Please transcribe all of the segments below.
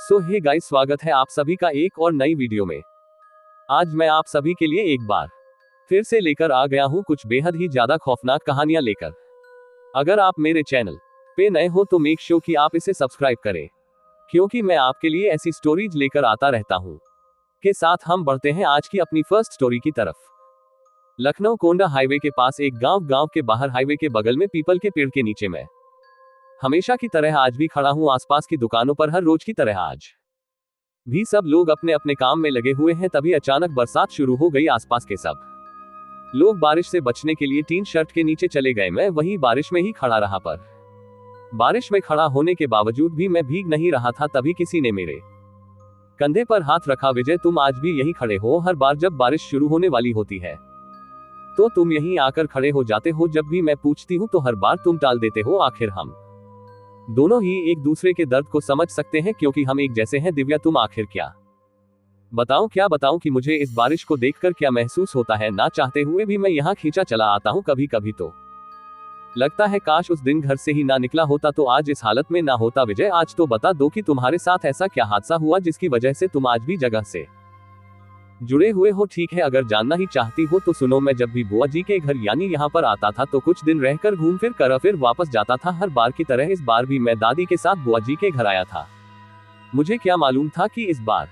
सो hey guys, स्वागत है आप सभी का एक और नई वीडियो में। आज मैं आप सभी के लिए एक बार फिर से लेकर आ गया हूं कुछ बेहद ही ज्यादा खौफनाक कहानियां लेकर। अगर आप मेरे चैनल पे नए हो तो मेक श्योर कि आप इसे सब्सक्राइब करें, क्योंकि मैं आपके लिए ऐसी स्टोरीज लेकर आता रहता हूं। के साथ हम बढ़ते हैं आज की अपनी फर्स्ट स्टोरी की तरफ। लखनऊ कोंडा हाईवे के पास एक गांव के बाहर हाईवे के बगल में पीपल के पेड़ के नीचे मैं हमेशा की तरह आज भी खड़ा हूं। आसपास की दुकानों पर हर रोज की तरह आज भी सब लोग अपने अपने काम में लगे हुए हैं। तभी अचानक बरसात शुरू हो गई। आसपास के सब लोग बारिश से बचने के लिए टीन शर्ट के नीचे चले गए। मैं वहीं बारिश में ही खड़ा रहा, पर बारिश में खड़ा होने के बावजूद भी मैं भीग नहीं रहा था। तभी किसी ने मेरे कंधे पर हाथ रखा। विजय, तुम आज भी यहीं खड़े हो? हर बार जब बारिश शुरू होने वाली होती है तो तुम यहीं आकर खड़े हो जाते हो। जब भी मैं पूछती हूँ तो हर बार तुम टाल देते हो। आखिर हम दोनों ही एक दूसरे के दर्द को समझ सकते हैं, क्योंकि हम एक जैसे हैं। दिव्या, तुम आखिर क्या बताऊं कि मुझे इस बारिश को देखकर क्या महसूस होता है। ना चाहते हुए भी मैं यहाँ खींचा चला आता हूँ। कभी कभी तो लगता है काश उस दिन घर से ही ना निकला होता तो आज इस हालत में ना होता। विजय, आज तो बता दो कि तुम्हारे साथ ऐसा क्या हादसा हुआ जिसकी वजह से तुम आज भी जगह से जुड़े हुए हो। ठीक है, अगर जानना ही चाहती हो तो सुनो। मैं जब भी बुआ जी के घर यानी यहाँ पर आता था तो कुछ दिन रहकर घूम फिर कर फिर वापस जाता था। हर बार की तरह इस बार भी मैं दादी के साथ बुआ जी के घर आया था। मुझे क्या मालूम था कि इस बार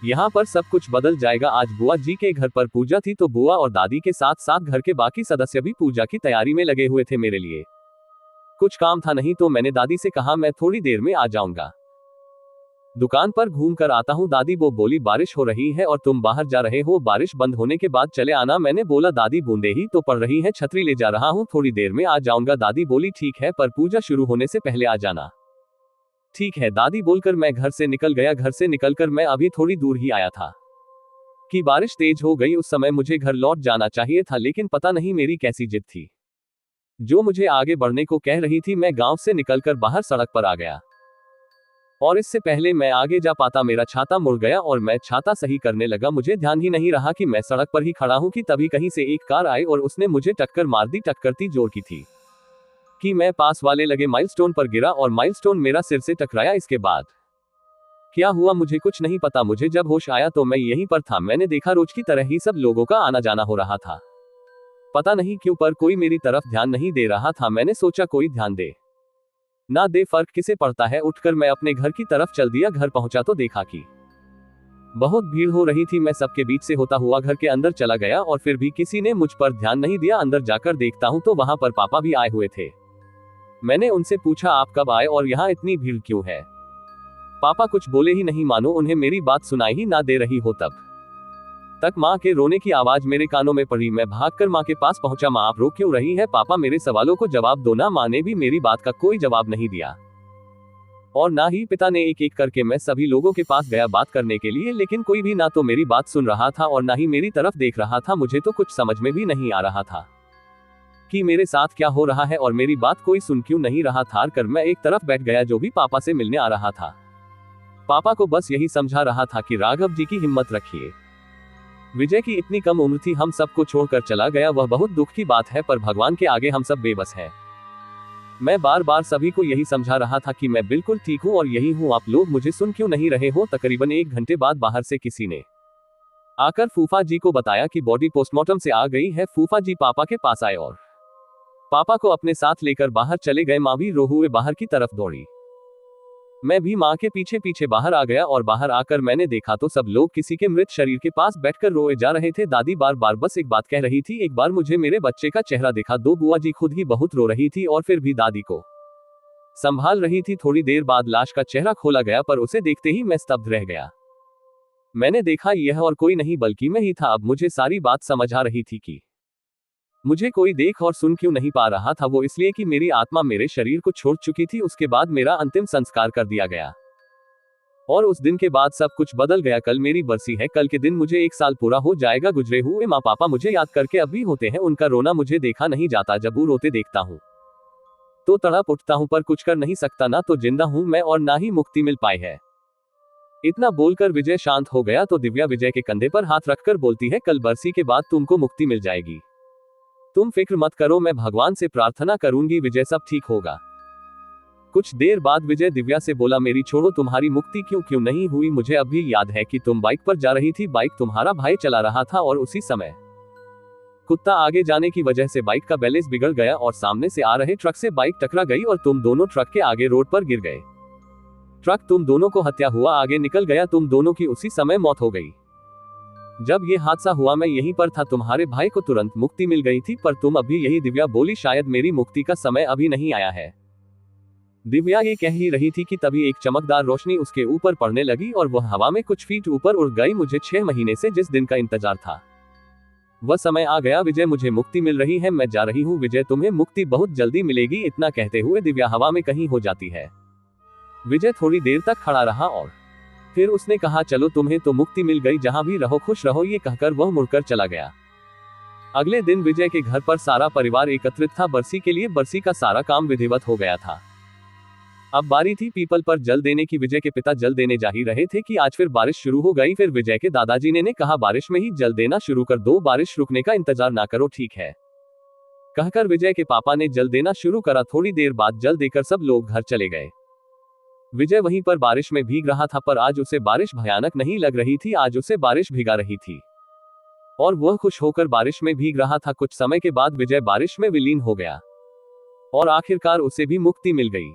यहाँ पर सब कुछ बदल जाएगा। आज बुआ जी के घर पर पूजा थी तो बुआ और दादी के साथ साथ घर के बाकी सदस्य भी पूजा की तैयारी में लगे हुए थे। मेरे लिए कुछ काम था नहीं तो मैंने दादी से कहा मैं थोड़ी देर में आ जाऊंगा, दुकान पर घूम कर आता हूँ। दादी वो बोली बारिश हो रही है और तुम बाहर जा रहे हो, बारिश बंद होने के बाद चले आना। मैंने बोला दादी बूंदे ही तो पड़ रही हैं, छतरी ले जा रहा हूँ, थोड़ी देर में आ जाऊंगा। दादी बोली ठीक है, पर पूजा शुरू होने से पहले आ जाना। ठीक है दादी बोलकर मैं घर से निकल गया। घर से निकलकर मैं अभी थोड़ी दूर ही आया था कि बारिश तेज हो गई। उस समय मुझे घर लौट जाना चाहिए था, लेकिन पता नहीं मेरी कैसी जिद थी जो मुझे आगे बढ़ने को कह रही थी। मैं गांव से निकलकर बाहर सड़क पर आ गया और इससे पहले मैं आगे जा पाता मेरा छाता मुड़ गया और मैं छाता सही करने लगा। मुझे ध्यान ही नहीं रहा कि मैं सड़क पर ही खड़ा हूं कि तभी कहीं से एक कार आई और उसने मुझे टक्कर मार दी। टक्कर इतनी जोर की थी कि मैं पास वाले लगे माइलस्टोन पर गिरा और माइलस्टोन मेरा सिर से टकराया। इसके बाद क्या हुआ मुझे कुछ नहीं पता। मुझे जब होश आया तो मैं यहीं पर था। मैंने देखा रोज की तरह ही सब लोगों का आना जाना हो रहा था। पता नहीं क्यों पर कोई मेरी तरफ ध्यान नहीं दे रहा था। मैंने सोचा कोई ध्यान दे ना दे फर्क किसे पड़ता है। उठकर मैं अपने घर की तरफ चल दिया। घर पहुंचा तो देखा कि बहुत भीड़ हो रही थी। मैं सबके बीच से होता हुआ घर के अंदर चला गया और फिर भी किसी ने मुझ पर ध्यान नहीं दिया। अंदर जाकर देखता हूं तो वहां पर पापा भी आए हुए थे। मैंने उनसे पूछा आप कब आए और यहाँ इतनी भीड़ क्यों है? पापा कुछ बोले ही नहीं, मानो उन्हें मेरी बात सुनाई ही ना दे रही हो। तब तक माँ के रोने की आवाज मेरे कानों में पड़ी। मैं भागकर माँ के पास पहुंचा। माँ आप रो क्यों रही है? पापा मेरे सवालों को जवाब दो ना। माँ ने भी मेरी बात का कोई जवाब नहीं दिया और ना ही पिता ने। एक एक करके मैं सभी लोगों के पास गया बात करने के लिए, लेकिन कोई भी ना तो मेरी बात सुन रहा था और ना ही मेरी तरफ देख रहा था। मुझे तो कुछ समझ में भी नहीं आ रहा था कि मेरे साथ क्या हो रहा है और मेरी बात कोई सुन क्यों नहीं रहा था। कर मैं एक तरफ बैठ गया जो भी पापा से मिलने आ रहा था। पापा को बस यही समझा रहा था कि राघव जी की हिम्मत रखिए। विजय की इतनी कम उम्र थी, हम सबको छोड़कर चला गया। वह बहुत दुख की बात है, पर भगवान के आगे हम सब बेबस हैं। मैं बार बार सभी को यही समझा रहा था कि मैं बिल्कुल ठीक हूं और यही हूं। आप लोग मुझे सुन क्यों नहीं रहे हो? तकरीबन 1 घंटे बाद बाहर से किसी ने आकर फूफा जी को बताया कि बॉडी पोस्टमार्टम से आ गई है। फूफा जी पापा के पास आए और पापा को अपने साथ लेकर बाहर चले गए। माँ भी रोए हुए बाहर की तरफ दौड़ी। मैं भी माँ के पीछे पीछे बाहर आ गया और बाहर आकर मैंने देखा तो सब लोग किसी के मृत शरीर के पास बैठकर रोए जा रहे थे। दादी बार बार बस एक बात कह रही थी। एक बार मुझे मेरे बच्चे का चेहरा दिखा दो। बुआ जी खुद ही बहुत रो रही थी और फिर भी दादी को संभाल रही थी। थोड़ी देर बाद लाश का चेहरा खोला गया, पर उसे देखते ही मैं स्तब्ध रह गया। मैंने देखा यह और कोई नहीं बल्कि मैं ही था। अब मुझे सारी बात समझ आ रही थी कि मुझे कोई देख और सुन क्यों नहीं पा रहा था। वो इसलिए कि मेरी आत्मा मेरे शरीर को छोड़ चुकी थी। उसके बाद मेरा अंतिम संस्कार कर दिया गया और उस दिन के बाद सब कुछ बदल गया। कल मेरी बरसी है। कल के दिन मुझे 1 साल पूरा हो जाएगा गुजरे हुए। माँ पापा मुझे याद करके अब भी होते हैं। उनका रोना मुझे देखा नहीं जाता। जब वो रोते देखता हूँ तो तड़प उठता हूँ, पर कुछ कर नहीं सकता। ना तो जिंदा हूँ मैं और ना ही मुक्ति मिल पाई है। इतना बोलकर विजय शांत हो गया तो दिव्या विजय के कंधे पर हाथ रखकर बोलती है कल बरसी के बाद तुमको मुक्ति मिल जाएगी। तुम फिक्र मत करो, मैं भगवान से प्रार्थना करूंगी, विजय सब ठीक होगा। कुछ देर बाद विजय दिव्या से बोला, मेरी छोड़ो, तुम्हारी मुक्ति क्यों क्यों नहीं हुई? मुझे अभी याद है कि तुम बाइक पर जा रही थी, बाइक तुम्हारा भाई चला रहा था और उसी समय कुत्ता आगे जाने की वजह से बाइक का बैलेंस बिगड़ गया और सामने से आ रहे ट्रक से बाइक टकरा गई और तुम दोनों ट्रक के आगे रोड पर गिर गए। ट्रक तुम दोनों को हत्या हुआ आगे निकल गया, तुम दोनों की उसी समय मौत हो गई। जब ये हादसा हुआ मैं यहीं पर था, तुम्हारे भाई को तुरंत मुक्ति मिल गई थी, पर तुम अभी यही। दिव्या बोली, शायद मेरी मुक्ति का समय अभी नहीं आया है। दिव्या ये कह ही रही थी कि तभी एक चमकदार रोशनी उसके ऊपर पड़ने लगी और वह हवा में कुछ फीट ऊपर उड़ गई। मुझे 6 महीने से जिस दिन का इंतजार था वह समय आ गया। विजय, मुझे मुक्ति मिल रही है, मैं जा रही हूँ। विजय, तुम्हें मुक्ति बहुत जल्दी मिलेगी। इतना कहते हुए दिव्या हवा में कहीं हो जाती है। विजय थोड़ी देर तक खड़ा रहा और फिर उसने कहा, चलो तुम्हें तो मुक्ति मिल गई, जहां भी रहो खुश रहो। ये कहकर वह मुड़कर चला गया। अगले दिन विजय के घर पर सारा परिवार एकत्रित था बरसी के लिए। बरसी का सारा काम विधिवत हो गया था। अब बारी थी पीपल पर जल देने की। विजय के पिता जल देने जा ही रहे थे कि आज फिर बारिश शुरू हो गई। फिर विजय के दादाजी ने कहा, बारिश में ही जल देना शुरू कर दो, बारिश रुकने का इंतजार ना करो, ठीक है? कहकर विजय के पापा ने जल देना शुरू करा। थोड़ी देर बाद जल देकर सब लोग घर चले गए। विजय वहीं पर बारिश में भीग रहा था, पर आज उसे बारिश भयानक नहीं लग रही थी, आज उसे बारिश भिगा रही थी और वह खुश होकर बारिश में भीग रहा था। कुछ समय के बाद विजय बारिश में विलीन हो गया और आखिरकार उसे भी मुक्ति मिल गई।